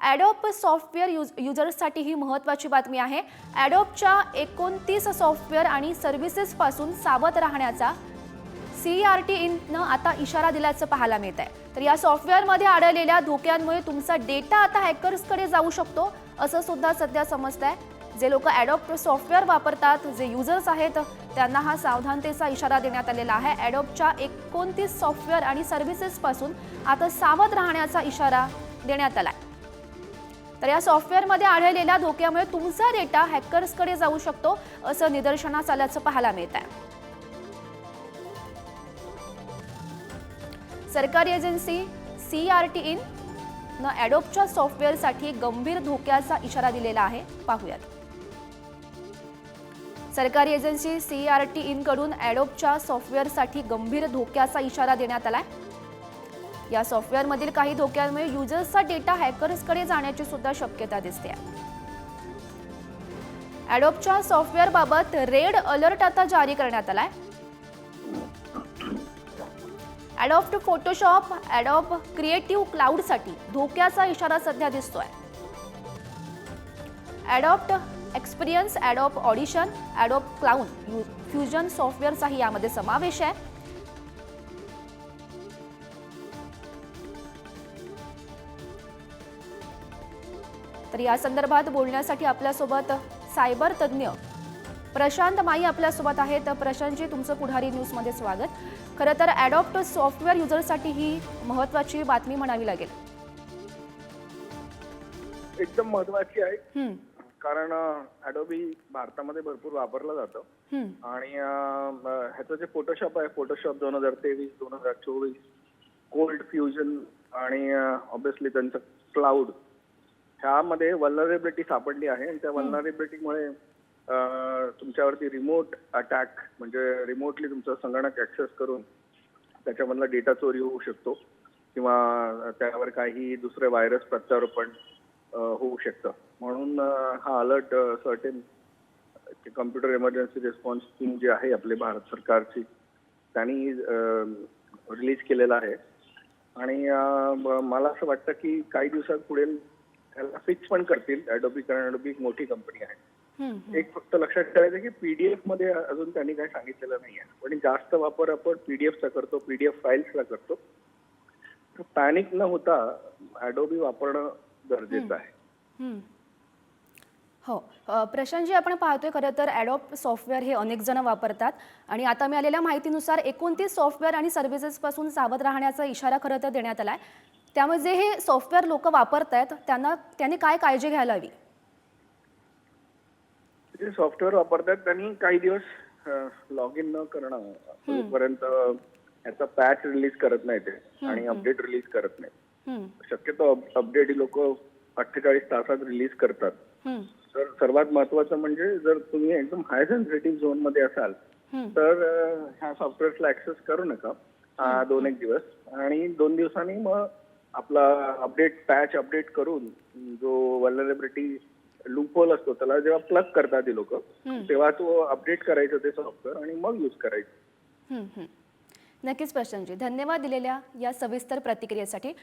Adobe software युजर्ससाठी ही महत्त्वाची बातमी आहे। ॲडोबच्या 29 सॉफ्टवेअर आणि सर्व्हिसेस पासून सावध राहण्याचा CERT Inc आता इशारा दिल्याचं पाहायला मिळत आहे। तर या सॉफ्टवेअरमध्ये आढळलेल्या धोक्यांमुळे तुमचा डेटा आता हॅकर्सकडे जाऊ शकतो असं सुद्धा सध्या समजतंय। जे लोक ॲडोब सॉफ्टवेअर वापरतात, जे युजर्स आहेत, त्यांना हा सावधानतेचा इशारा देण्यात आलेला आहे। ॲडोबच्या 29 सॉफ्टवेअर आणि सर्व्हिसेस पासून आता सावध राहण्याचा इशारा देण्यात आलाय। तर या सॉफ्टवेअरमध्ये आढळलेल्या धोक्यामुळे तुमचा डेटा हॅकर्सकडे जाऊ शकतो असं निदर्शनास आल्याचं पाहायला मिळत आहे। सरकारी एजन्सी CERT Inc न ॲडोबच्या सॉफ्टवेअरसाठी गंभीर धोक्याचा इशारा दिलेला आहे। पाहूयात। सरकारी एजन्सी CERT Inc कडून ॲडोबच्या सॉफ्टवेअरसाठी गंभीर धोक्याचा इशारा देण्यात आलाय। या सॉफ्टवेअरमधील काही धोक्यांमुळे युजर्सचा डेटा हॅकर्सकडे जाण्याची सुद्धा शक्यता दिसते। ॲडोबच्या सॉफ्टवेअरबाबत रेड अलर्ट आता जारी करण्यात आलाय। ॲडोब फोटोशॉप, ॲडोब क्रिएटिव्ह क्लाउडसाठी धोक्याचा इशारा सध्या दिसतोय। Adobe experience, Adobe audition, Adobe cloud fusion सॉफ्टवेअरचाही यामध्ये समावेश आहे। तर या संदर्भात बोलण्यासाठी आपल्यासोबत सायबर तज्ञ प्रशांत माई आपल्यासोबत आहेत। प्रशांतजी, तुमचं पुढारी न्यूजमध्ये स्वागत। खरं तर ॲडोब सॉफ्टवेअर युजरसाठी ही महत्त्वाची बातमी म्हणावी लागेल। एकदम महत्त्वाची आहे, कारण ॲडोबी भारतामध्ये भरपूर वापरलं जातं आणि ह्याचं जे फोटोशॉप आहे, फोटोशॉप 2023, 2024, कोल्ड फ्युजन आणि ऑब्विसली त्यांचं क्लाउड, ह्यामध्ये वल्नरेबिलिटी सापडली आहे आणि त्या वल्नरेबिलिटीमुळे तुमच्यावरती रिमोट अटॅक, म्हणजे रिमोटली तुमचं संगणक ॲक्सेस करून त्याच्यामधला डेटा चोरी होऊ शकतो किंवा त्यावर काही दुसरे व्हायरस प्रत्यारोपण होऊ शकतं। म्हणून हा alert CERT In computer emergency response team जी आहे आपली भारत सरकारची, त्यांनी रिलीज केलेला आहे आणि मला असं वाटतं की काही दिवसात पुढे त्याला फिक्स पण करतील ॲडोबी, कारण ॲडोबी एक मोठी कंपनी आहे। एक फक्त लक्षात ठेवायचं की PDF मध्ये अजून त्यांनी काही सांगितलेलं नाही आहे, पण जास्त वापर आपण PDFचा करतो, PDF फाईल्सला करतो। तर पॅनिक न होता ॲडोबी वापरणं गरजेचं आहे। हो प्रशांतजी, आपण पाहतोय खरं तर ॲडोब सॉफ्टवेअर हे अनेक जण वापरतात आणि आता मिळालेल्या माहितीनुसार 29 सॉफ्टवेअर आणि सर्व्हिसेस पासून सावध राहण्याचा इशारा खरं तर देण्यात आलाय। त्यामुळे जे हे सॉफ्टवेअर लोक वापरतायत त्यांनी काय काळजी घ्यायला हवी? जे सॉफ्टवेअर वापरतात त्यांनी काही दिवस लॉग इन न करणं, जोपर्यंत याचा पॅच रिलीज करत नाही ते आणि अपडेट रिलीज करत नाही। शक्यतो अपडेट लोक 48 तासात रिलीज करतात। तर सर्वात महत्वाचं म्हणजे जर तुम्ही एकदम हाय सेन्सिटिव्ह झोन मध्ये असाल तर ह्या सॉफ्टवेअरला ऍक्सेस करू नका 2-1 दिवस, आणि 2 दिवसांनी मग आपला पॅच अपडेट करून जो वल्नरेबिलिटी लूपहोल असतो त्याला जेव्हा प्लग करतात ते लोक, तेव्हा तो अपडेट करायचं ते सॉफ्टवेअर आणि मग यूज करायचं। नक्कीच प्रशांतजी, धन्यवाद दिलेल्या या सविस्तर प्रतिक्रियेसाठी।